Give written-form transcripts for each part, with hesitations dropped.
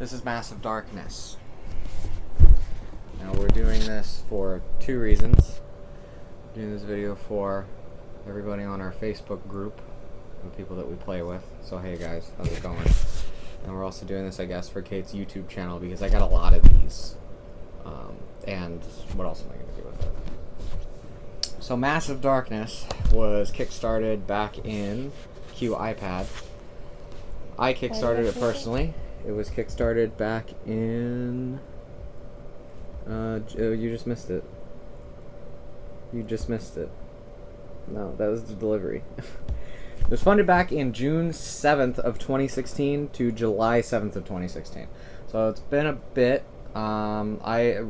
This is Massive Darkness. Now we're doing this for two reasons. We're doing this video for everybody on our Facebook group, the people that we play with. So hey guys, how's it going? And we're also doing this, I guess, for Kate's YouTube channel because I got a lot of these. And what else am I going to do with it? So Massive Darkness was kickstarted back in Q iPad. I kickstarted it personally. It was kickstarted back in... you just missed it. You just missed it. No, that was the delivery. It was funded back in June 7th of 2016 to July 7th of 2016. So it's been a bit. I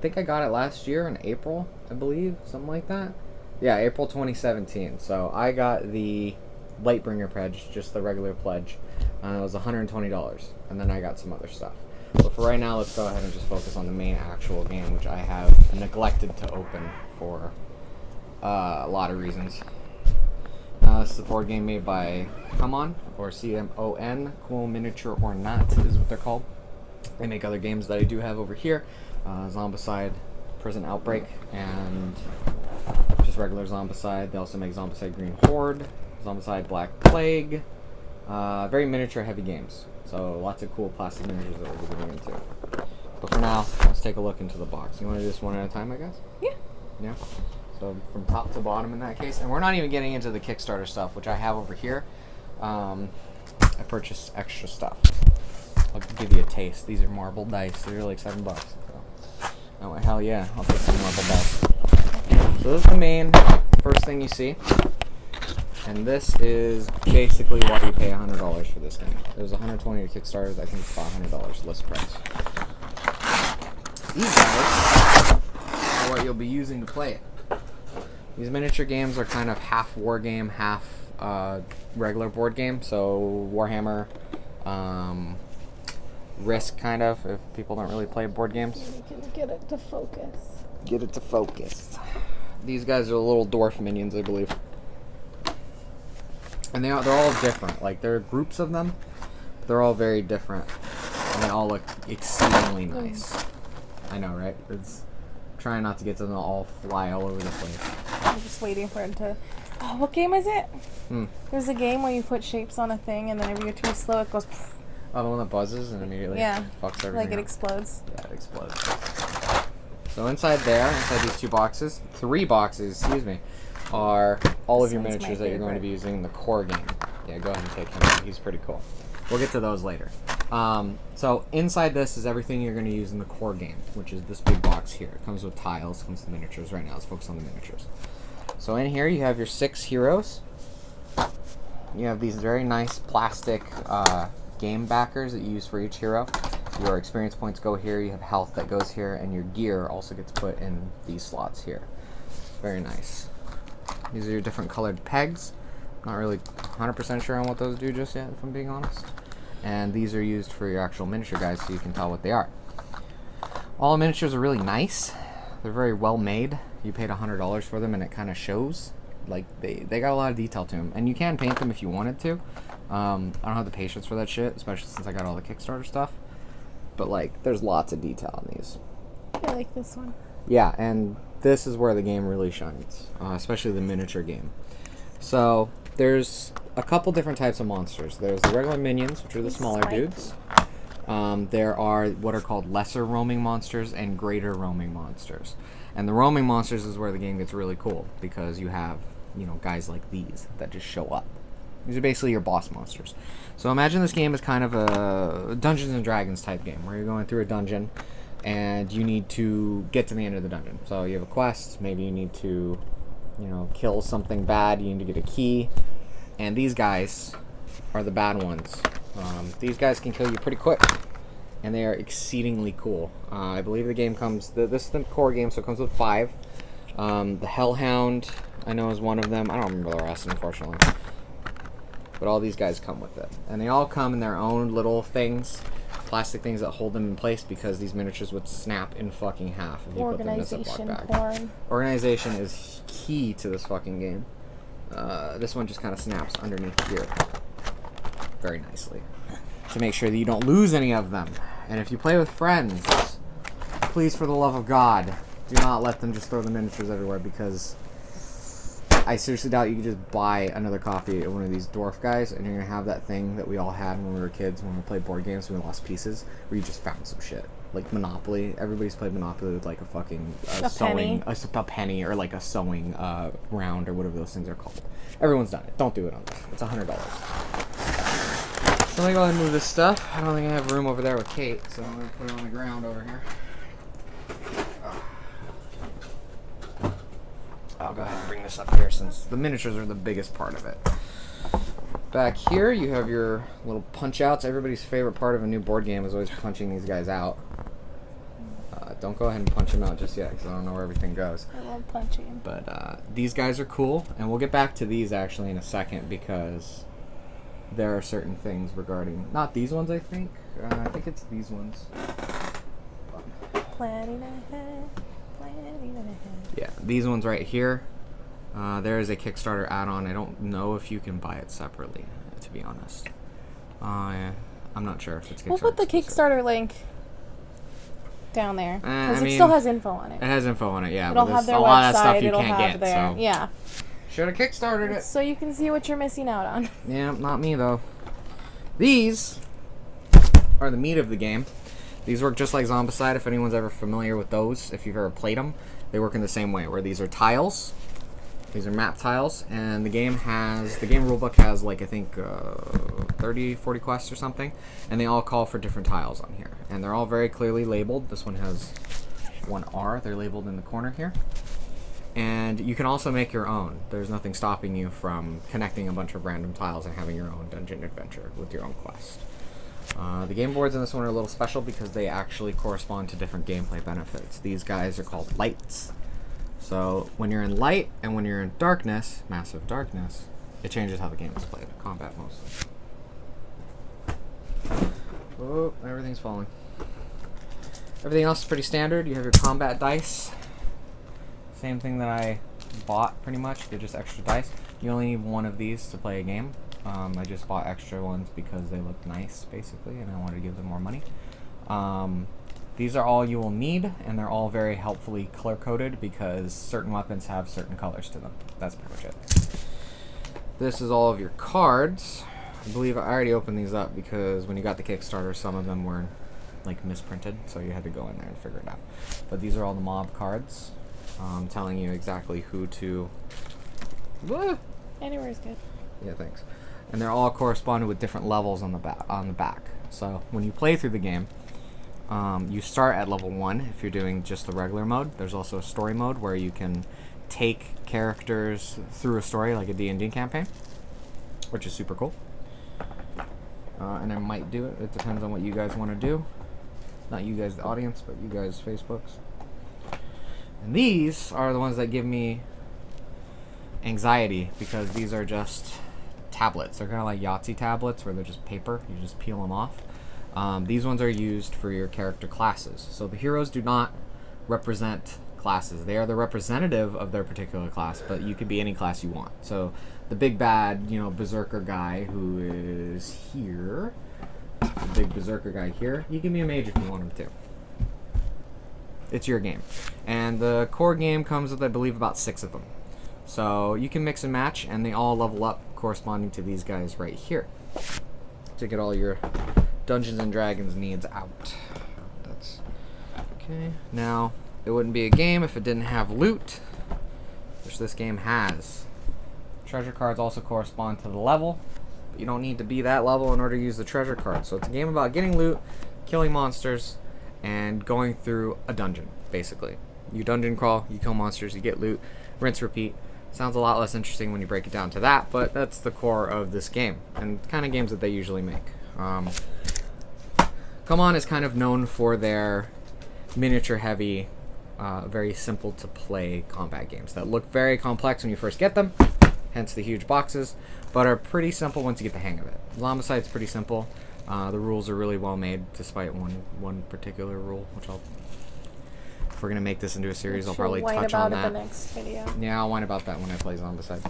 think I got it last year in April, I believe, something like that. Yeah, April 2017. So I got the Lightbringer pledge, just the regular pledge. It was $120, and then I got some other stuff. But for right now, let's go ahead and just focus on the main actual game, which I have neglected to open for a lot of reasons. This is a board game made by CMON, or CMON, Cool Miniature or Not is what they're called. They make other games that I do have over here. Zombicide, Prison Outbreak, and just regular Zombicide. They also make Zombicide Green Horde, Zombicide Black Plague. Very miniature heavy games. So lots of cool plastic miniatures that we're getting into. But for now, let's take a look into the box. You want to do this one at a time, I guess? Yeah. Yeah? So from top to bottom in that case. And we're not even getting into the Kickstarter stuff, which I have over here. I purchased extra stuff. I'll give you a taste. These are marble dice. They're like $7. So. Oh, hell yeah. I'll take some marble dice. So this is the main first thing you see. And this is basically why you pay $100 for this game. It was $120 to Kickstarter. I think it's $500 list price. These guys are what you'll be using to play it. These miniature games are kind of half war game, half regular board game. So Warhammer, Risk, kind of, if people don't really play board games. You can get it to focus. Get it to focus. These guys are little dwarf minions, I believe. And they're all different. Like, there are groups of them. They're all very different. And they all look exceedingly nice. I know, right? It's trying not to get them to all fly all over the place. I'm just waiting for it to... Oh, what game is it? There's a game where you put shapes on a thing and then if you go too slow, it goes... Oh, the one that buzzes and immediately fucks everything like it up. explodes. Yeah, it explodes. So inside there, inside these three boxes, excuse me, are all of your miniatures that you're going to be using in the core game. Yeah, go ahead and take him. He's pretty cool. We'll get to those later. So inside this is everything you're going to use in the core game, which is this big box here. It comes with tiles, comes with miniatures. Right now, let's focus on the miniatures. So in here, you have your 6 heroes. You have these very nice plastic game backers that you use for each hero. Your experience points go here, you have health that goes here, and your gear also gets put in these slots here. Very nice. These are your different colored pegs. Not really 100% sure on what those do just yet, if I'm being honest. And these are used for your actual miniature guys so you can tell what they are. All the miniatures are really nice. They're very well made. You paid $100 for them and it kind of shows. Like, they got a lot of detail to them. And you can paint them if you wanted to. I don't have the patience for that shit, especially since I got all the Kickstarter stuff. But, like, there's lots of detail on these. I like this one. Yeah, and this is where the game really shines, especially the miniature game. So, there's a couple different types of monsters. There's the regular minions, which are the smaller dudes. There are what are called lesser roaming monsters and greater roaming monsters. And the roaming monsters is where the game gets really cool, because you have, you know, guys like these that just show up. These are basically your boss monsters. So imagine this game is kind of a Dungeons and Dragons type game, where you're going through a dungeon and you need to get to the end of the dungeon. So you have a quest, maybe you need to, you know, kill something bad, you need to get a key, and these guys are the bad ones. These guys can kill you pretty quick, and they are exceedingly cool. I believe the game comes, this is the core game, so it comes with 5. The Hellhound, I know, is one of them. I don't remember the rest, unfortunately. But all these guys come with it. And they all come in their own little things, plastic things that hold them in place, because these miniatures would snap in fucking half if you put them in a Ziploc bag. Porn. Organization is key to this fucking game. This one just kind of snaps underneath here very nicely. to make sure that you don't lose any of them. And if you play with friends, please, for the love of God, do not let them just throw the miniatures everywhere, because I seriously doubt you can just buy another copy of one of these dwarf guys and you're going to have that thing that we all had when we were kids, when we played board games and we lost pieces, where you just found some shit. Like Monopoly. Everybody's played Monopoly with like a fucking sewing, a penny, or like a sewing round, or whatever those things are called. Everyone's done it. Don't do it on this. It's $100. So let me go ahead and move this stuff. I don't think I have room over there with Kate, so I'm going to put it on the ground over here. I'll go ahead and bring this up here since the miniatures are the biggest part of it. Back here, you have your little punch-outs. Everybody's favorite part of a new board game is always punching these guys out. Don't go ahead and punch them out just yet, because I don't know where everything goes. I love punching. But these guys are cool, and we'll get back to these actually in a second, because there are certain things regarding... Not these ones, I think. I think it's these ones. Planning ahead. Planning ahead. Yeah, these ones right here. There is a Kickstarter add-on. I don't know if you can buy it separately, to be honest. I'm not sure if it's Kickstarter. We'll put the Kickstarter link down there, because it mean, still has info on it. It has info on it, yeah. It'll but have there's their a website. lot of stuff you It'll can't have get. their, So yeah. should have Kickstarted it. So you can see what you're missing out on. Yeah, not me though. These are the meat of the game. These work just like Zombicide, if anyone's ever familiar with those, if you've ever played them. They work in the same way, where these are tiles. These are map tiles, and the game rulebook has, like, I think 30, 40 quests or something, and they all call for different tiles on here. And they're all very clearly labeled. This one has one R. They're labeled in the corner here. And you can also make your own. There's nothing stopping you from connecting a bunch of random tiles and having your own dungeon adventure with your own quest. The game boards in this one are a little special because they actually correspond to different gameplay benefits. These guys are called lights. So when you're in light and when you're in darkness, massive darkness, it changes how the game is played. Combat mostly. Oh, everything's falling. Everything else is pretty standard. You have your combat dice. Same thing that I bought, pretty much. They're just extra dice. You only need one of these to play a game. I just bought extra ones because they look nice, basically, and I wanted to give them more money. These are all you will need, and they're all very helpfully color-coded because certain weapons have certain colors to them. That's pretty much it. This is all of your cards. I believe I already opened these up because when you got the Kickstarter, some of them were like misprinted, so you had to go in there and figure it out. But these are all the mob cards, telling you exactly who to... Anywhere's good. Yeah, thanks. And they're all corresponded with different levels on the back. So when you play through the game, you start at level 1 if you're doing just the regular mode. There's also a story mode where you can take characters through a story like a D&D campaign, which is super cool. And I might do it. It depends on what you guys want to do. Not you guys, the audience, but you guys, Facebooks. And these are the ones that give me anxiety because these are just tablets. They're kind of like Yahtzee tablets where they're just paper. You just peel them off. These ones are used for your character classes. So the heroes do not represent classes. They are the representative of their particular class, but you can be any class you want. So the big bad, berserker guy who is here, the big berserker guy here, you can be a mage if you want him to. It's your game. And the core game comes with, I believe, about 6 of them. So you can mix and match, and they all level up corresponding to these guys right here to get all your Dungeons and Dragons needs out. That's okay. Now, it wouldn't be a game if it didn't have loot, which this game has. Treasure cards also correspond to the level, but you don't need to be that level in order to use the treasure card. So it's a game about getting loot, killing monsters, and going through a dungeon, basically. You dungeon crawl, you kill monsters, you get loot, rinse, repeat. Sounds a lot less interesting when you break it down to that, but that's the core of this game, and kind of games that they usually make. Come On is kind of known for their miniature-heavy, very simple-to-play combat games that look very complex when you first get them, hence the huge boxes, but are pretty simple once you get the hang of it. Zombicide's pretty simple. The rules are really well made, despite one particular rule, which if we're going to make this into a series, I'll probably touch on that. The next video. Yeah, I'll whine about that when I play Zombicide.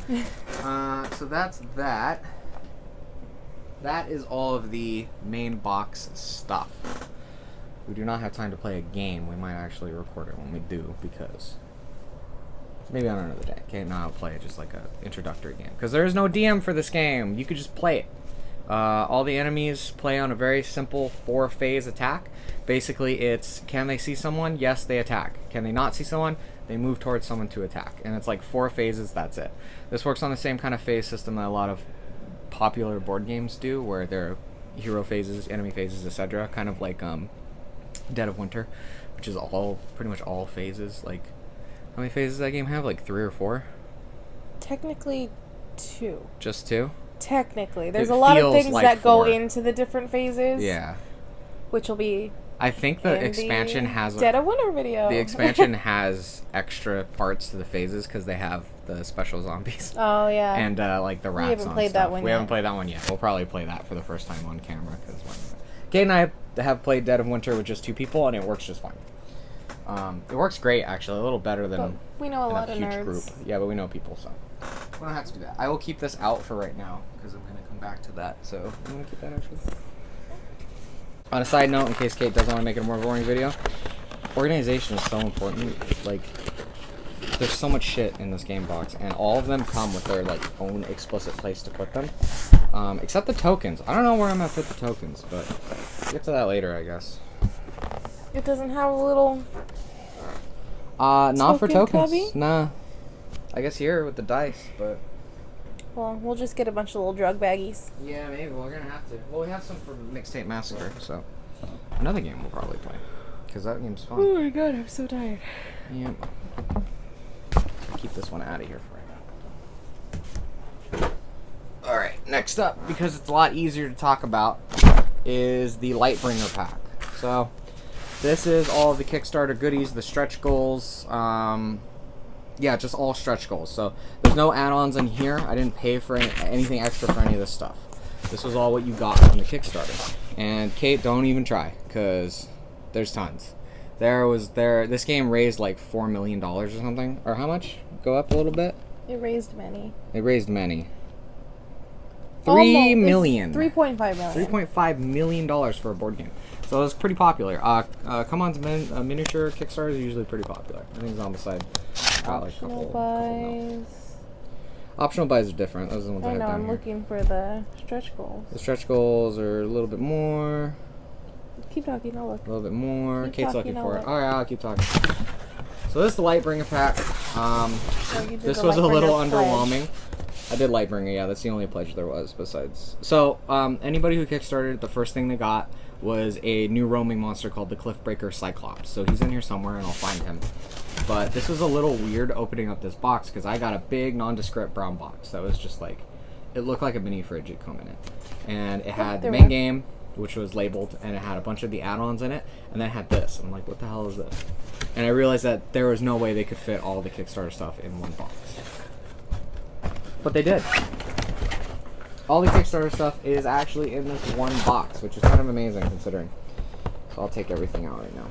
So that's that. that is all of the main box stuff. We do not have time to play a game. We might actually record it when we do, because maybe on another day. Okay, now I'll play it just like a introductory game, because there is no DM for this game. You could just play it. All the enemies play on a very simple 4-phase attack. Basically, it's, can they see someone? Yes, they attack. Can they not see someone? They move towards someone to attack. And it's like 4 phases, that's it. This works on the same kind of phase system that a lot of popular board games do, where there are hero phases, enemy phases, etc. Kind of like Dead of Winter, which is pretty much all phases. Like, how many phases does that game have? Like 3 or 4? Technically 2. Just 2? Technically. There's It a lot of feels things like that go 4. into the different phases. Yeah. Which will be I think the in expansion the has Dead of Winter video. the expansion has extra parts to the phases because they have the special zombies Oh yeah. and like the rats. haven't on played stuff. that one We haven't yet. played that one yet. We'll probably play that for the first time on camera because Kate and I have played Dead of Winter with just 2 people and it works just fine. It works great actually, a little better than But we know a in lot a of huge nerds. group. Yeah, but we know people, so we don't have to do that. I will keep this out for right now because I'm gonna come back to that. So I'm gonna keep that actually. On a side note, in case Kate doesn't want to make it a more boring video, organization is so important. Like, there's so much shit in this game box, and all of them come with their like own explicit place to put them. Except the tokens. I don't know where I'm gonna put the tokens, but we'll get to that later, I guess. It doesn't have a little Not for token tokens. cubby? Nah. I guess here with the dice, but well, we'll just get a bunch of little drug baggies. yeah, maybe we're gonna have to. Well, we have some for Mixtape Massacre, so another game we'll probably play because that game's fun. Oh my god, I'm so tired. Yep. I'll keep this one out of here for right now. Alright, next up, because it's a lot easier to talk about, is the Lightbringer pack. So, this is all of the Kickstarter goodies, the stretch goals, yeah, just all stretch goals. So, there's no add-ons in here. I didn't pay for anything extra for any of this stuff. This was all what you got from the Kickstarter. And Kate, don't even try, because there's tons. This game raised like $4 million or something. Or how much? Go up a little bit? It raised many. It raised many. $3 million. 3.5 million. $3.5 million for a board game. So it was pretty popular. Come On's miniature Kickstarters are usually pretty popular. I think Zombicide got like a Optional couple mil. buys. Optional buys are different. Those are the ones I I have know, down I'm here. looking for the stretch goals. The stretch goals are a little bit more. Keep talking, I'll look. A little bit more. Keep Kate's talking, looking I'll for it. look. Alright, I'll keep talking. So this is the Lightbringer pack. So you did This the was a little Lightbringer pledge. underwhelming. I did Lightbringer, yeah, that's the only pledge there was besides. So, anybody who Kickstarted, the first thing they got was a new roaming monster called the Cliffbreaker Cyclops. So he's in here somewhere and I'll find him. But this was a little weird opening up this box because I got a big nondescript brown box that was just like, it looked like a mini fridge had come in it. And it had the there main were- game, which was labeled, and it had a bunch of the add-ons in it, and then it had this. I'm like, what the hell is this? And I realized that there was no way they could fit all the Kickstarter stuff in one box. But they did. All the Kickstarter stuff is actually in this one box, which is kind of amazing considering. So I'll take everything out right now.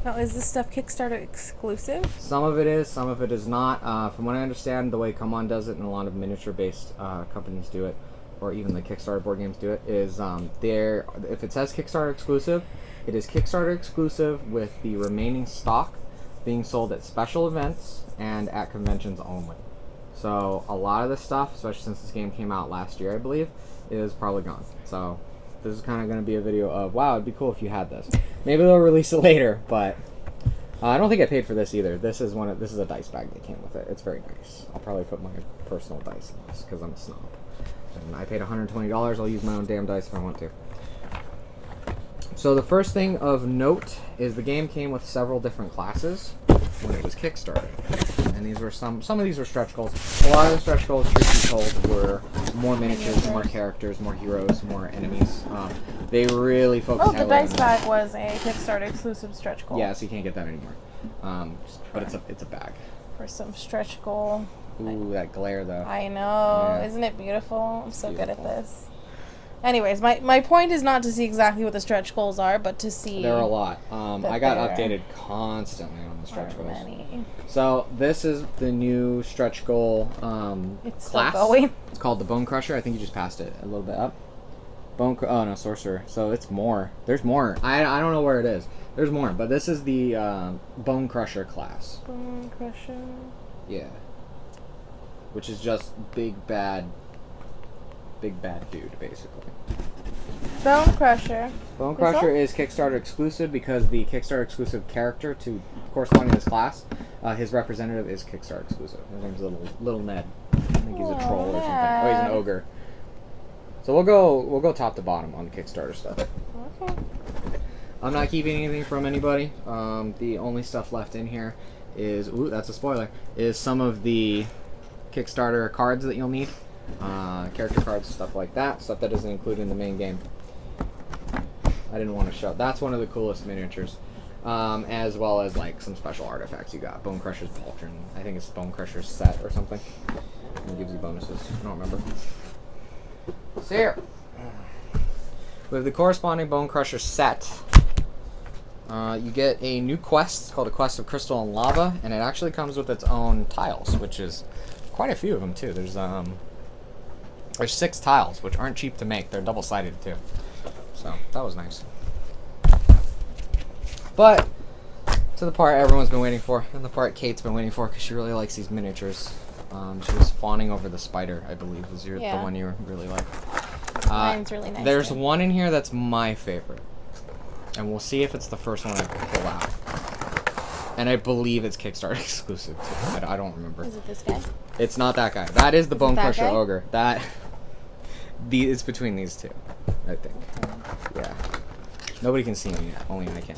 Now, is this stuff Kickstarter exclusive? Some of it is, some of it is not. From what I understand, the way Come On does it, and a lot of miniature-based companies do it, or even the Kickstarter board games do it, is if it says Kickstarter exclusive, it is Kickstarter exclusive with the remaining stock being sold at special events and at conventions only. So a lot of this stuff, especially since this game came out last year, I believe, is probably gone. So this is kind of going to be a video of, wow, it'd be cool if you had this. Maybe they'll release it later, but I don't think I paid for this either. This is a dice bag that came with it. It's very nice. I'll probably put my personal dice in this because I'm a snob. And I paid $120. I'll use my own damn dice if I want to. So the first thing of note is the game came with several different classes when it was Kickstarted. And these were some of these were stretch goals. A lot of the stretch goals, truth be told, were more miniatures, more characters, more heroes, more enemies. They really focused Oh, the heavily on dice bag was a Kickstarter exclusive stretch goal. Yeah, so you can't get that anymore. But it's a bag. For some stretch goal. Ooh, that glare though. I know. Yeah. Isn't it beautiful? I'm so good at Beautiful. this. Anyways, my point is not to see exactly what the stretch goals are, but to see There are a lot. that I got there updated constantly on the stretch how goals. many. So this is the new stretch goal It's class. still going. It's called the Bone Crusher. I think you just passed it a little bit up. Oh no, sorcerer. So it's more. There's more. I don't know where it is. There's more, but this is the Bone Crusher class. Bone Crusher. Yeah. Which is just big bad dude, basically. Bone Crusher. Bone Crusher is Kickstarter exclusive because the Kickstarter exclusive character to corresponding to this class, his representative is Kickstarter exclusive. His name's Little Ned. I think he's a troll or something. Oh, he's an ogre. So we'll go top to bottom on the Kickstarter stuff. Okay. I'm not keeping anything from anybody. The only stuff left in here is, ooh, that's a spoiler, is some of the Kickstarter cards that you'll need. Character cards, stuff like that. Stuff that isn't included in the main game. I didn't want to show. That's one of the coolest miniatures. As well as like some special artifacts you got. Bone Crusher's Pauldron. I think it's Bone Crusher's set or something. It gives you bonuses. I don't remember. So here, with the corresponding Bone Crusher set, you get a new quest. It's called a Quest of Crystal and Lava, and it actually comes with its own tiles, which is quite a few of them too. There's 6 tiles, which aren't cheap to make. They're double-sided too, so that was nice. But to the part everyone's been waiting for, and the part Kate's been waiting for because she really likes these miniatures. She was fawning over the spider, I believe, was the one you really like. Mine's really nice. There's too. one in here that's my favorite, and we'll see if it's the first one I pull out. And I believe it's Kickstarter exclusive too. I don't remember. Is it this guy? It's not that guy. That is the Bone that Crusher guy? Ogre. It's between these two, I think. Yeah. Nobody can see me yet. Only I can.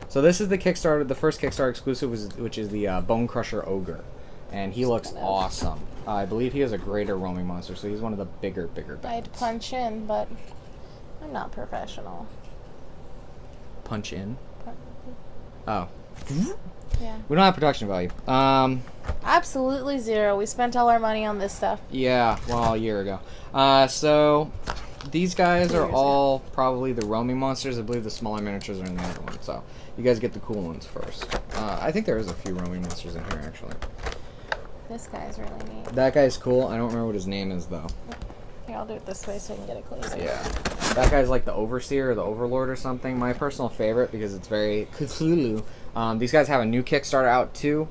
So this is the Kickstarter, the first Kickstarter exclusive, which is the Bone Crusher Ogre, and he looks awesome. I believe he is a greater roaming monster, so he's one of the bigger bats. I'd punch in, but I'm not professional. Punch in. Oh. Yeah. We don't have production value. Absolutely zero. We spent all our money on this stuff. Yeah, well, a year ago. So these guys are all probably the roaming monsters. I believe the smaller miniatures are in the other one. So you guys get the cool ones first. I think there is a few roaming monsters in here, actually. This guy's really neat. That guy's cool. I don't remember what his name is, though. Here, I'll do it this way so I can get it closer. Yeah. That guy's like the Overseer or the Overlord or something. My personal favorite because it's very Cthulhu. These guys have a new Kickstarter out, too.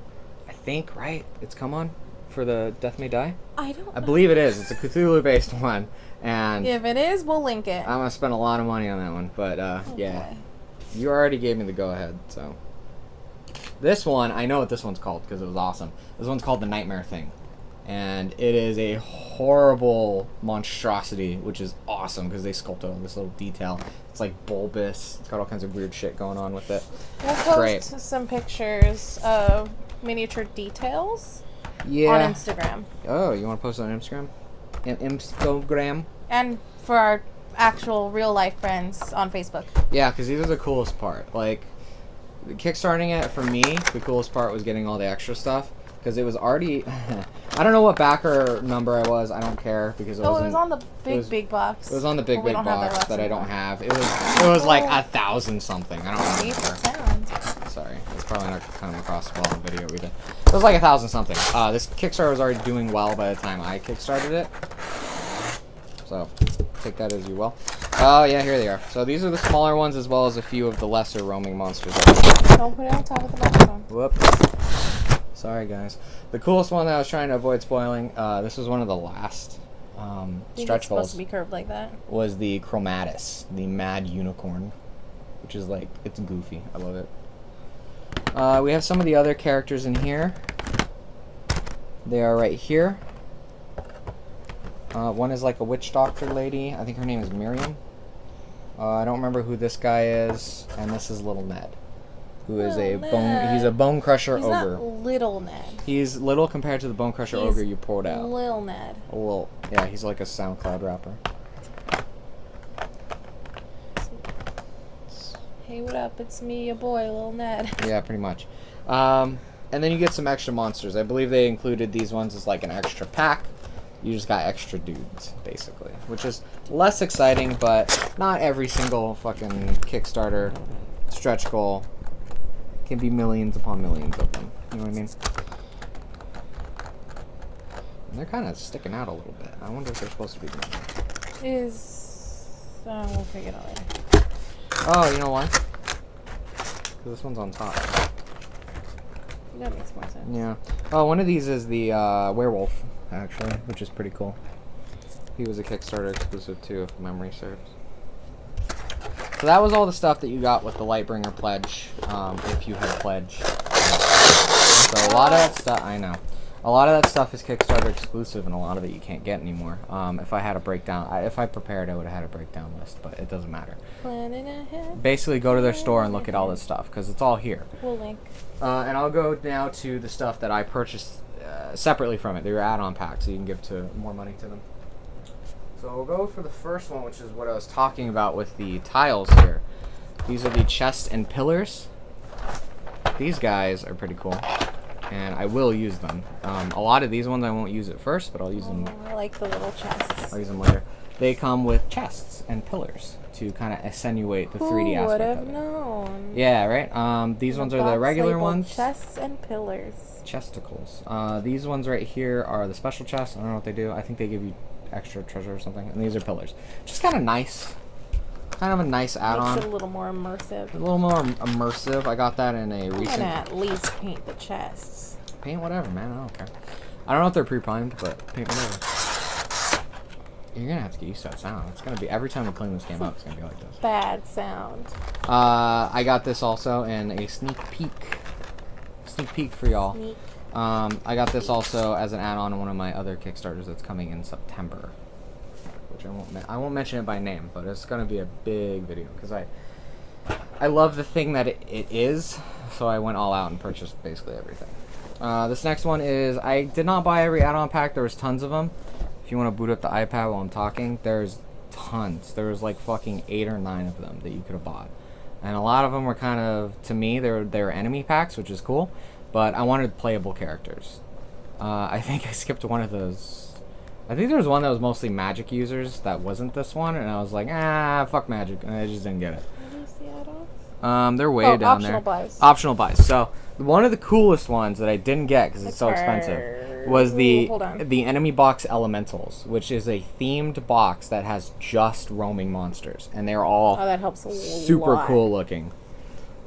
I think, right? It's come on for the Death May Die? I I believe it is. It's a Cthulhu-based one. And if it is, we'll link it. I'm going to spend a lot of money on that one. But, yeah. You already gave me the go-ahead, so. This one, I know what this one's called because it was awesome. This one's called the Nightmare Thing. And it is a horrible monstrosity, which is awesome because they sculpted all this little detail. It's like bulbous. It's got all kinds of weird shit going on with it. We'll post Great. some pictures of miniature details Yeah. on Instagram. Oh, you want to post it on Instagram? Instagram? And for our actual real life friends on Facebook. Yeah, because these are the coolest part. Like, kickstarting it for me, the coolest part was getting all the extra stuff. Because it was already, I don't know what backer number I was. I don't care because it Oh, wasn't. it was on the big box. It was on the big Well, we don't have box left that I don't anymore. have. It was like 1,000 something. I don't remember. 8%. Sorry, it's probably not coming across well on video either. It was like 1,000 something. This Kickstarter was already doing well by the time I kickstarted it. So take that as you will. Oh yeah, here they are. So these are the smaller ones as well as a few of the lesser roaming monsters. Don't put it on top of the microphone. Whoops. Sorry guys. The coolest one that I was trying to avoid spoiling, this was one of the last Think stretch it's supposed goals, to be curved like that. was the Chromatus, the Mad Unicorn, which is like, it's goofy. I love it. We have some of the other characters in here. They are right here. One is like a witch doctor lady. I think her name is Miriam. I don't remember who this guy is. And this is Little Ned, who is he's a bone crusher He's ogre. not little Ned. He's little compared to the bone crusher He's ogre you poured out. Lil Ned. A little, yeah, he's like a SoundCloud rapper. Hey, what up? It's me, your boy, Lil Ned. Yeah, pretty much. And then you get some extra monsters. I believe they included these ones as like an extra pack. You just got extra dudes, basically. Which is less exciting, but not every single fucking Kickstarter stretch goal can be millions upon millions of them. You know what I mean? And they're kind of sticking out a little bit. I wonder if they're supposed to be doing that. So we'll figure it out later. Oh, you know why? Because this one's on top. That makes more sense. Yeah. Oh, one of these is the werewolf, actually, which is pretty cool. He was a Kickstarter exclusive too, if memory serves. So that was all the stuff that you got with the Lightbringer pledge, if you had pledged. So a lot of that stuff, I know. A lot of that stuff is Kickstarter exclusive, and a lot of it you can't get anymore. If I had a breakdown, if I prepared, I would have had a breakdown list, but it doesn't matter. Planning ahead. Basically, go to their store and look at all this stuff, because it's all here. We'll link. And I'll go now to the stuff that I purchased separately from it. They were add-on packs, so you can give more money to them. So we'll go for the first one, which is what I was talking about with the tiles here. These are the chests and pillars. These guys are pretty cool, and I will use them. A lot of these ones I won't use at first, but I'll use them. I like the little chests. I'll use them later. They come with chests and pillars to kind of accentuate the 3D Who would aspect have of it. known? Yeah, right? These ones are the box regular labeled ones. Chests and pillars. Chesticles. These ones right here are the special chests. I don't know what they do. I think they give you extra treasure or something. And these are pillars. Just kind of nice. Kind of a nice add-on. Makes it a little more immersive. A little more immersive. I got that in a I'm recent... gonna at least paint the chests. Paint whatever, man. I don't care. I don't know if they're pre-primed, but paint whatever. You're gonna have to get used to that sound. It's gonna be... Every time we clean this game up, it's gonna be like this. Bad sound. I got this also in a sneak peek. Sneak peek for y'all. Sneak. I got this also as an add-on to one of my other Kickstarters that's coming in September, which I won't mention it by name, but it's gonna be a big video because I love the thing that it is, so I went all out and purchased basically everything. This next one is, I did not buy every add-on pack. There was tons of them. If you want to boot up the iPad while I'm talking, there's tons. There was like fucking 8 or 9 of them that you could have bought, and a lot of them were kind of, to me, they were enemy packs, which is cool. But I wanted playable characters. I think I skipped one of those. I think there was one that was mostly magic users that wasn't this one, and I was like, fuck magic, and I just didn't get it. What is the add-ons? They're way down optional there. buys. Optional buys. So one of the coolest ones that I didn't get because it's so expensive was the Hold on. Enemy Box Elementals, which is a themed box that has just roaming monsters, and they're all Oh, that helps a super lot. cool looking.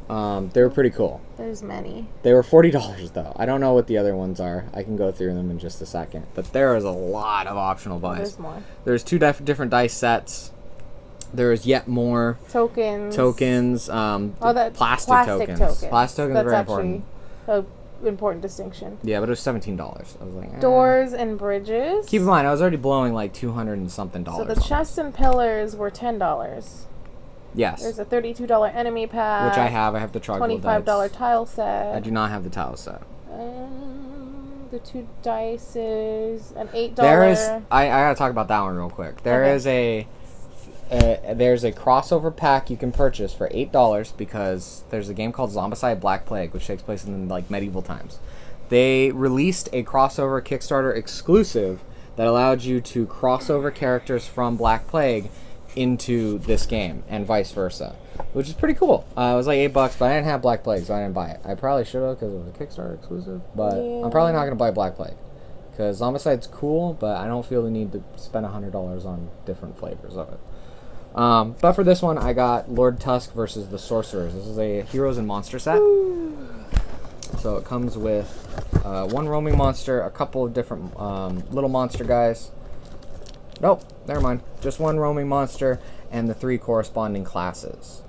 They were pretty cool. There's many. They were $40 though. I don't know what the other ones are. I can go through them in just a second. But there is a lot of optional buys. There's more. There's 2 different dice sets. There's yet more Tokens. Plastic tokens. Plastic tokens are very important. An important distinction. Yeah, but it was $17. I was like, Doors and bridges. Keep in mind, I was already blowing like $200 and something. So the chests and pillars were $10. Yes. There's a $32 enemy pack. Which I have. I have the troglodytes. $25 tile set. I do not have the tile set. The 2 dices, an $8. There is. I gotta talk about that one real quick. There's a crossover pack you can purchase for $8 because there's a game called Zombicide Black Plague, which takes place in like medieval times. They released a crossover Kickstarter exclusive that allowed you to cross over characters from Black Plague into this game and vice versa, which is pretty cool. It was like $8, but I didn't have Black Plague, so I didn't buy it. I probably should have because it was a Kickstarter exclusive, but Yeah. I'm probably not gonna buy Black Plague because Zombicide's cool, but I don't feel the need to spend $100 on different flavors of it. But for this one, I got Lord Tusk versus the Sorcerers. This is a Heroes and Monster set. So it comes with 1 roaming monster, a couple of different little monster guys. Nope, never mind. Just 1 roaming monster and the 3 corresponding classes.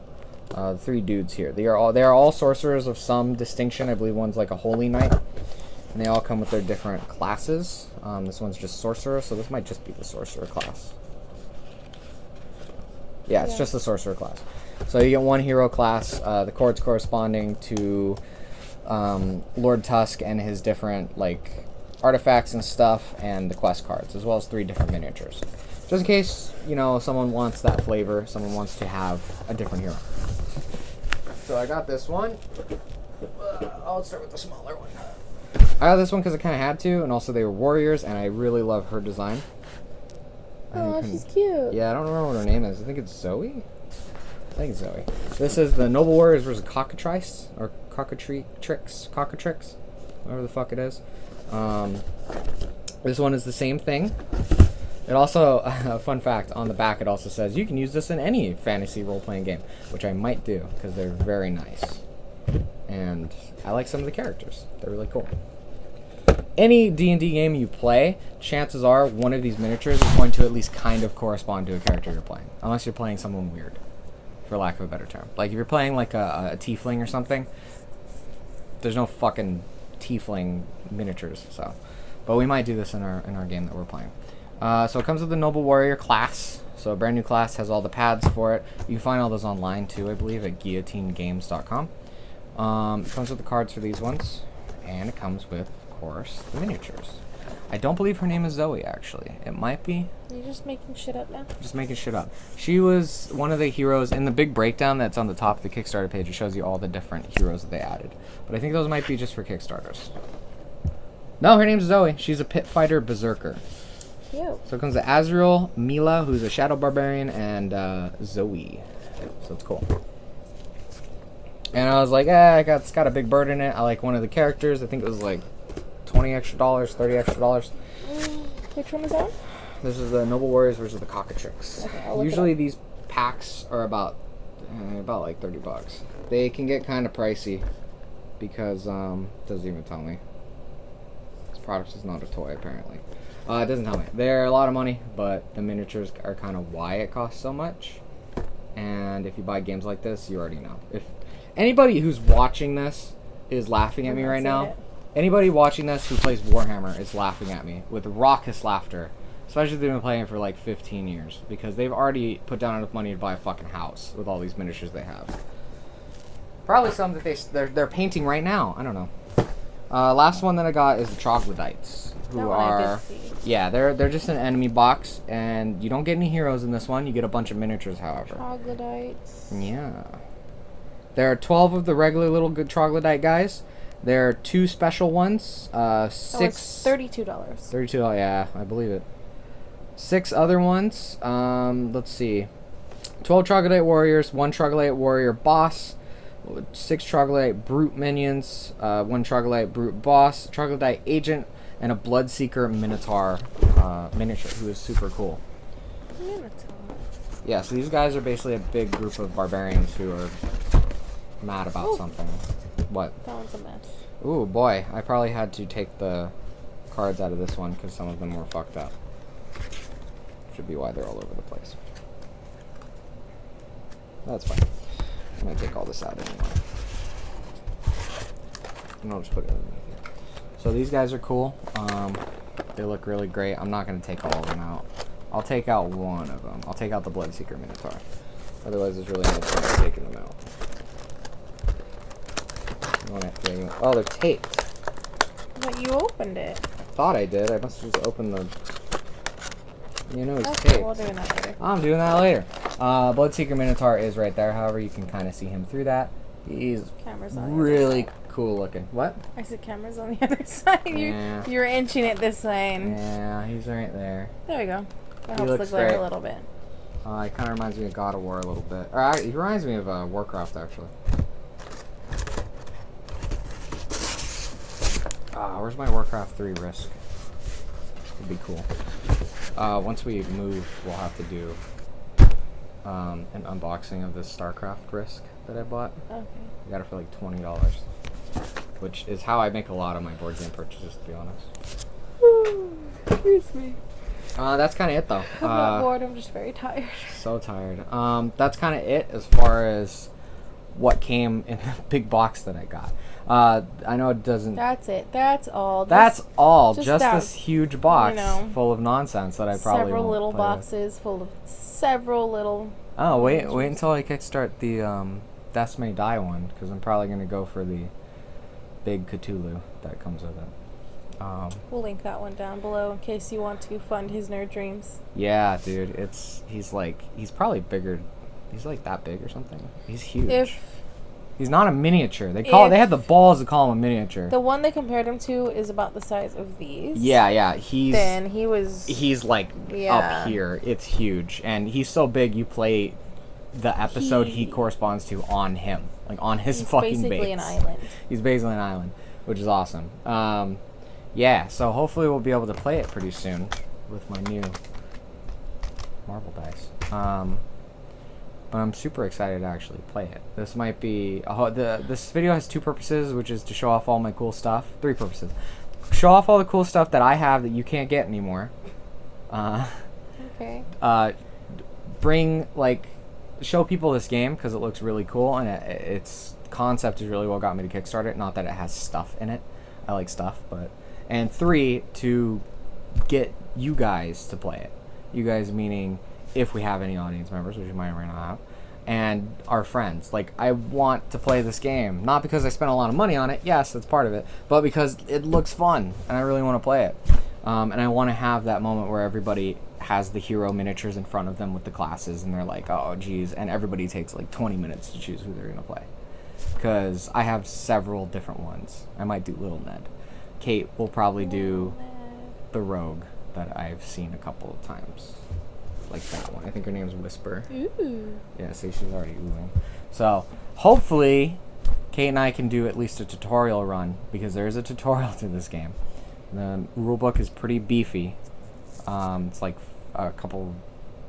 The 3 dudes here. They are all sorcerers of some distinction. I believe one's like a holy knight, and they all come with their different classes. This one's just sorcerer, so this might just be the sorcerer class. Yeah, it's just the sorcerer class. So you get 1 hero class. The cards corresponding to Lord Tusk and his different like artifacts and stuff, and the quest cards, as well as 3 different miniatures. Just in case, someone wants that flavor, someone wants to have a different hero. So I got this one. I'll start with the smaller one. I got this one because I kind of had to, and also they were warriors, and I really love her design. Oh, she's cute. Yeah, I don't remember what her name is. I think it's Zoe? I think it's Zoe. This is the Noble Warriors versus Cockatrice, or Cockatrix, whatever the fuck it is. This one is the same thing. It also, a fun fact, on the back it also says you can use this in any fantasy role-playing game, which I might do because they're very nice. And I like some of the characters. They're really cool. Any D&D game you play, chances are one of these miniatures is going to at least kind of correspond to a character you're playing. Unless you're playing someone weird, for lack of a better term. Like if you're playing like a tiefling or something, there's no fucking tiefling miniatures, so. But we might do this in our game that we're playing. So it comes with the Noble Warrior class. So a brand new class, has all the pads for it. You can find all those online too, I believe, at guillotinegames.com. It comes with the cards for these ones. And it comes with, of course, the miniatures. I don't believe her name is Zoe, actually. It might be. You're just making shit up now? Just making shit up. She was one of the heroes in the big breakdown that's on the top of the Kickstarter page. It shows you all the different heroes that they added. But I think those might be just for Kickstarters. No, her name's Zoe. She's a pit fighter berserker. Cute. So it comes to Azrael, Mila, who's a shadow barbarian, and Zoe. So it's cool. And I was like, it's got a big bird in it. I like one of the characters. I think it was like $20 extra, $30 extra. Which one is that? This is the Noble Warriors versus the Cockatrix. Okay, Usually these packs are about like $30. They can get kind of pricey because it doesn't even tell me. This product is not a toy apparently. It doesn't tell me. They're a lot of money, but the miniatures are kind of why it costs so much. And if you buy games like this, you already know. If anybody who's watching this is laughing at me right now, anybody watching this who plays Warhammer is laughing at me with raucous laughter. Especially if they've been playing it for like 15 years. Because they've already put down enough money to buy a fucking house with all these miniatures they have. Probably some that they're painting right now. I don't know. Last one that I got is the Troglodytes. Who are... Yeah, they're just an enemy box. And you don't get any heroes in this one. You get a bunch of miniatures, however. Troglodytes. Yeah. There are 12 of the regular little good Troglodyte guys. There are 2 special ones. 6... Oh, it's $32. $32, yeah, I believe it. 6 other ones. Let's see. 12 Troglodyte warriors, 1 Troglodyte warrior boss, 6 Troglodyte brute minions, 1 Troglodyte brute boss, Troglodyte agent, and a Bloodseeker Minotaur miniature, who is super cool. Minotaur. Yeah, so these guys are basically a big group of barbarians who are mad about something. What? That one's a mess. Ooh, boy. I probably had to take the cards out of this one because some of them were fucked up. Should be why they're all over the place. That's fine. I'm going to take all this out anyway. And I'll just put it in here. So these guys are cool. They look really great. I'm not going to take all of them out. I'll take out one of them. I'll take out the Bloodseeker Minotaur. Otherwise, there's really no point in taking them out. Oh, they're taped. But you opened it. I thought I did. I must have just opened the... You know it's Okay, taped. we'll do that later. I'm doing that later. Bloodseeker Minotaur is right there. However, you can kind of see him through that. He's Camera's on the really other side. cool looking. What? I said camera's on the other side. Yeah. You're inching it this way. And Yeah, he's right there. there we go. That He helps the looks glare great. a little bit. He kind of reminds me of God of War a little bit. He reminds me of Warcraft, actually. Where's my Warcraft 3 Risk? Would be cool. Once we move, we'll have to do an unboxing of this StarCraft Risk that I bought. Okay. I got it for like $20, which is how I make a lot of my board game purchases, to be honest. Excuse me. That's kind of it, though. I'm not bored. I'm just very tired. So tired. That's kind of it as far as what came in the big box that I got. I know it doesn't... That's it. That's all. That's all. just Just that, this huge box you know, full of nonsense that I probably several won't little play with. boxes full of several little. Oh, wait until I kickstart the Deaths May Die one, because I'm probably going to go for the big Cthulhu that comes with it. We'll link that one down below in case you want to fund his nerd dreams. Yeah, dude, he's probably bigger. He's like that big or something. He's huge. He's not a miniature. They had the balls to call him a miniature. The one they compared him to is about the size of these. Yeah. He's like up here. It's huge, and he's so big. You play the episode he corresponds to on him, like on his fucking base. Basically an island. He's basically an island, which is awesome. Yeah. So hopefully we'll be able to play it pretty soon with my new marble dice. But I'm super excited to actually play it. This might be this video has 2 purposes, which is to show off all my cool stuff. 3 purposes: show off all the cool stuff that I have that you can't get anymore. Okay. Bring show people this game because it looks really cool and its concept is really what got me to Kickstart it. Not that it has stuff in it. I like stuff, and 3, to get you guys to play it. You guys meaning if we have any audience members, which we might or might not have, and our friends. I want to play this game, not because I spent a lot of money on it, yes, that's part of it, but because it looks fun, and I really want to play it. And I want to have that moment where everybody has the hero miniatures in front of them with the classes, and they're like, oh, geez, and everybody takes 20 minutes to choose who they're going to play. Because I have several different ones. I might do Little Ned. Kate will probably do the Rogue that I've seen a couple of times. Like that one. I think her name's Whisper. Ooh. Yeah, see, she's already oohing. So, hopefully, Kate and I can do at least a tutorial run, because there is a tutorial to this game. The rulebook is pretty beefy. It's like a couple,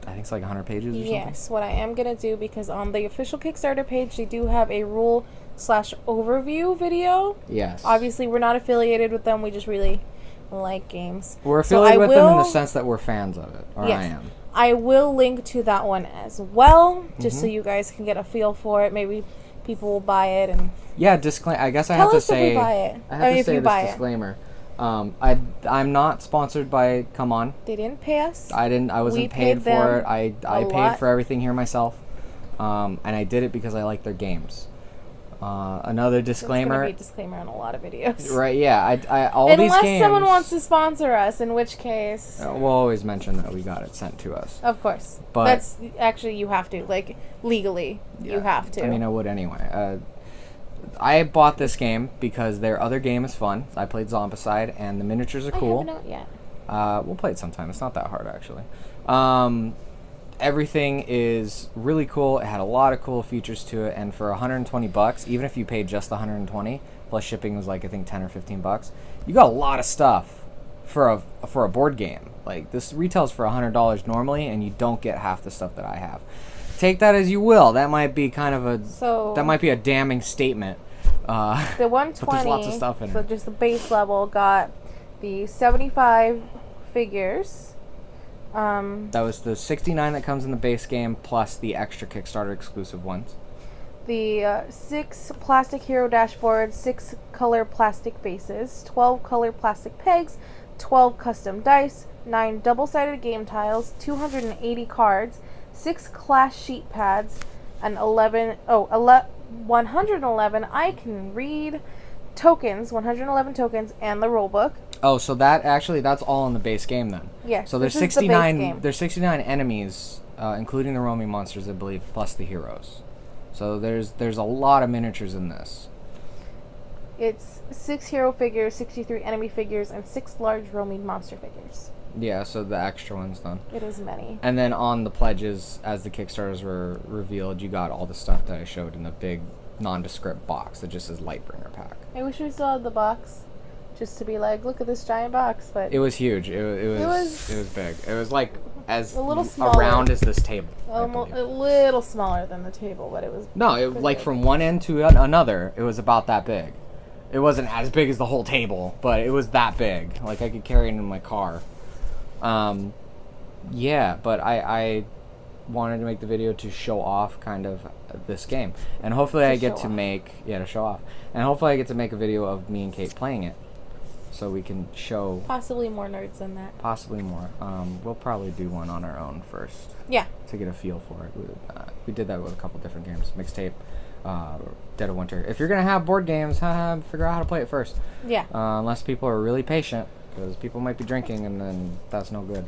I think it's like 100 pages or something. Yes, what I am going to do, because on the official Kickstarter page, they do have a rule/overview video. Yes. Obviously, we're not affiliated with them. We just really like games. We're affiliated with them in the sense that we're fans of it. Or yes, I am. I will link to that one as well, just so you guys can get a feel for it. Maybe people will buy it and yeah. I guess I have to say. If we buy it. I have to say this disclaimer. I'm not sponsored by Come On. They didn't pay us. I wasn't paid for it. I paid for everything here myself. And I did it because I like their games. Another disclaimer. There's going to be a disclaimer on a lot of videos. Right, yeah. All Unless these games, someone wants to sponsor us, in which case... we'll always mention that we got it sent to us. Of course. But that's actually, you have to. Legally, you have to. I mean, I would anyway. I bought this game because their other game is fun. I played Zombicide, and the miniatures are cool. I haven't yet. We'll play it sometime. It's not that hard, actually. Everything is really cool. It had a lot of cool features to it, and for $120, even if you paid just the $120 plus shipping was I think 10 or 15 bucks, you got a lot of stuff for a board game. This retails for $100 normally, and you don't get half the stuff that I have. Take that as you will. That might be that might be a damning statement. The 120, but there's lots of stuff in so it. just the base level, got the 75 figures. That was the 69 that comes in the base game, plus the extra Kickstarter exclusive ones. The 6 plastic hero dashboards, 6 color plastic bases, 12 color plastic pegs, 12 custom dice, 9 double-sided game tiles, 280 cards, 6 class sheet pads, and 111 I can read tokens, 111 tokens, and the rulebook. Oh, so that's all in the base game then. Yes. So there's 69. There's 69 enemies, including the roaming monsters, I believe, plus the heroes. So there's a lot of miniatures in this. It's 6 hero figures, 63 enemy figures, and 6 large roaming monster figures. Yeah, so the extra ones then. It is many. And then on the pledges, as the Kickstarters were revealed, you got all the stuff that I showed in the big nondescript box that just says Lightbringer pack. I wish we still had the box, just to be like, look at this giant box. But it was huge. It was big. It was as a little smaller, around as this table. Almost a little smaller than the table, but it was. No, it from one end to another, it was about that big. It wasn't as big as the whole table, but it was that big. I could carry it in my car. Yeah, but I wanted to make the video to show off kind of this game, and hopefully I get to to show off, and hopefully I get to make a video of me and Kate playing it, so we can show possibly more nerds than that. Possibly more. We'll probably do one on our own first. Yeah. To get a feel for it. We did that with a couple different games, Mixtape, Dead of Winter. If you're gonna have board games, figure out how to play it first. Yeah. Unless people are really patient. Because people might be drinking, and then that's no good.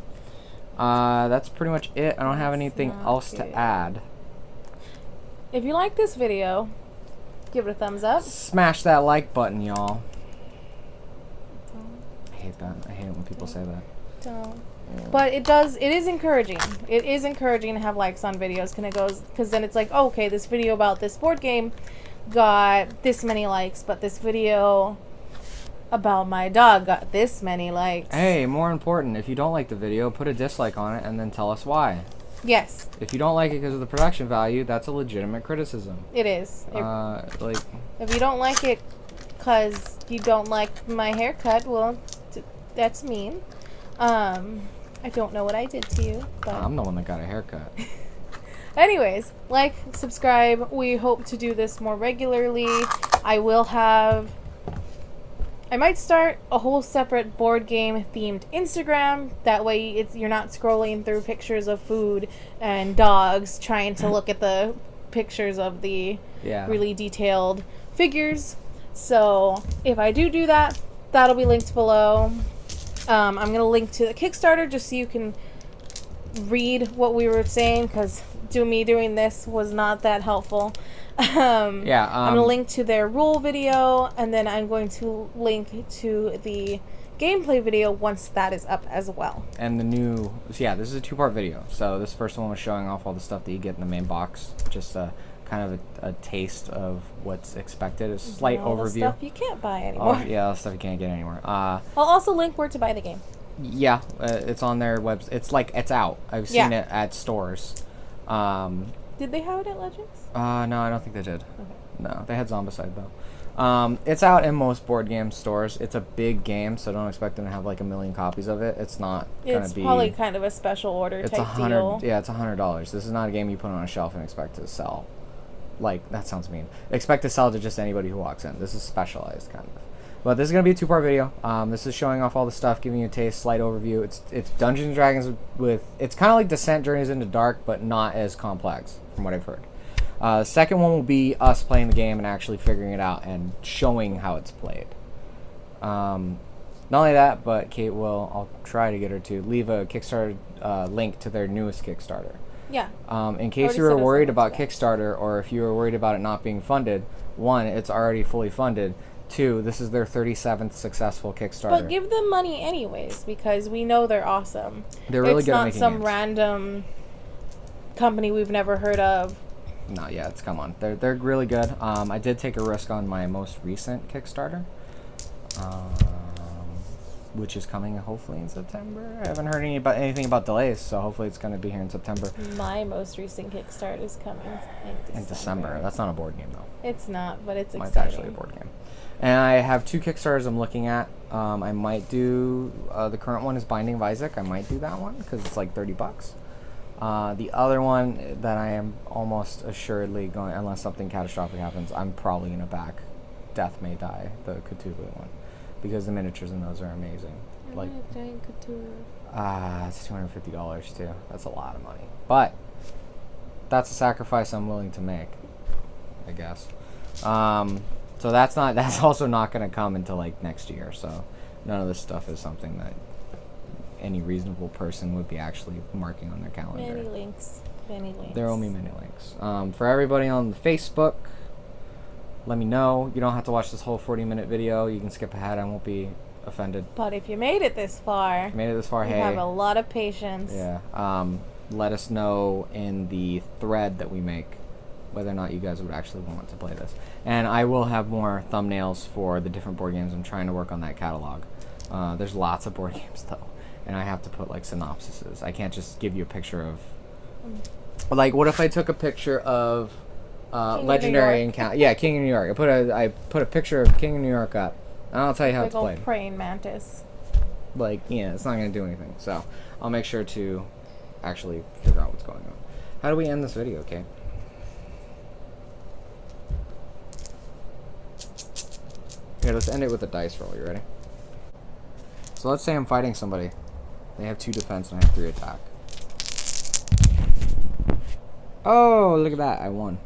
That's pretty much it. I don't have anything else to add. If you like this video, give it a thumbs up. Smash that like button, y'all. I hate that. I hate it when people say that. Don't. But it is encouraging. It is encouraging to have likes on videos, because then it's like, oh, okay, this video about this board game got this many likes, but this video about my dog got this many likes. Hey, more important, if you don't like the video, put a dislike on it and then tell us why. Yes, If you don't like it because of the production value, that's a legitimate criticism. it is. Like, If you don't like it because you don't like my haircut, well, that's mean. I don't know what I did to you, but I'm the one that got a haircut. anyways, like, subscribe. We hope to do this more regularly. I might start a whole separate board game themed Instagram. That way you're not scrolling through pictures of food and dogs trying to look at the pictures of the Yeah. really detailed figures. So if I do that, that'll be linked below. I'm going to link to the Kickstarter just so you can read what we were saying, because me doing this was not that helpful. I'm going to link to their rule video, and then I'm going to link to the gameplay video once that is up as well. And this is a 2-part video. So this first one was showing off all the stuff that you get in the main box, just kind of a taste of what's expected, a slight All the overview. stuff you can't buy anymore. Oh, yeah, stuff you can't get anymore. I'll also link where to buy the game. Yeah, it's on their website. It's out. I've seen it at stores. Did they have it at Legends? No, I don't think they did. Okay. No, they had Zombicide though. It's out in most board game stores. It's a big game, so don't expect them to have like a million copies of it. It's not gonna It's be. probably kind of a special order It's type deal. Yeah, it's $100. This is not a game you put on a shelf and expect to sell. Like, that sounds mean. Expect to sell to just anybody who walks in. This is specialized kind of. But this is gonna be a 2-part video. This is showing off all the stuff, giving you a taste, slight overview. It's Dungeons and Dragons with. It's kind of like Descent: Journeys into Dark, but not as complex, from what I've heard. Second one will be us playing the game and actually figuring it out and showing how it's played. Not only that, but Kate will. I'll try to get her to leave a Kickstarter link to their newest Kickstarter. Yeah. In case you were worried about Kickstarter, or if you were worried about it not being funded, 1, it's already fully funded. 2, this is their 37th successful Kickstarter. But give them money anyways, because we know they're awesome. They're really good at making It's not some games. random company we've never heard of. No, yeah, come on. They're really good. I did take a risk on my most recent Kickstarter, which is coming hopefully in September. I haven't heard anything about delays, so hopefully it's going to be here in September. My most recent Kickstarter is coming In December. That's not a board game, though. It's not, but it's Mine's exciting. actually a board game. And I have 2 Kickstarters I'm looking at. I might do the current one is Binding of Isaac. I might do that one because it's like $30. The other one that I am almost assuredly going, unless something catastrophic happens, I'm probably gonna back Death May Die, the Cthulhu one, because the miniatures in those are amazing. Like, it's $250 too. That's a lot of money, but that's a sacrifice I'm willing to make, I guess. So that's also not going to come until like next year. So none of this stuff is something that any reasonable person would be actually marking on their calendar. Many links. There will be many links. For everybody on the Facebook, let me know. You don't have to watch this whole 40-minute video. You can skip ahead. I won't be offended. But if you made it this far, You you have a lot of patience. Yeah. Let us know in the thread that we make whether or not you guys would actually want to play this. And I will have more thumbnails for the different board games. I'm trying to work on that catalog. There's lots of board games, though. And I have to put, like, synopsises. I can't just give you a picture of... Like, what if I took a picture of Legendary Encounter? Yeah, King of New York. I put a picture of King of New York up. And I'll tell you how it's played. Praying mantis. Like, yeah, it's not going to do anything. So, I'll make sure to actually figure out what's going on. How do we end this video, Kate? Here, let's end it with a dice roll. You ready? So let's say I'm fighting somebody. They have 2 defense and I have 3 attack. Oh, look at that. I won.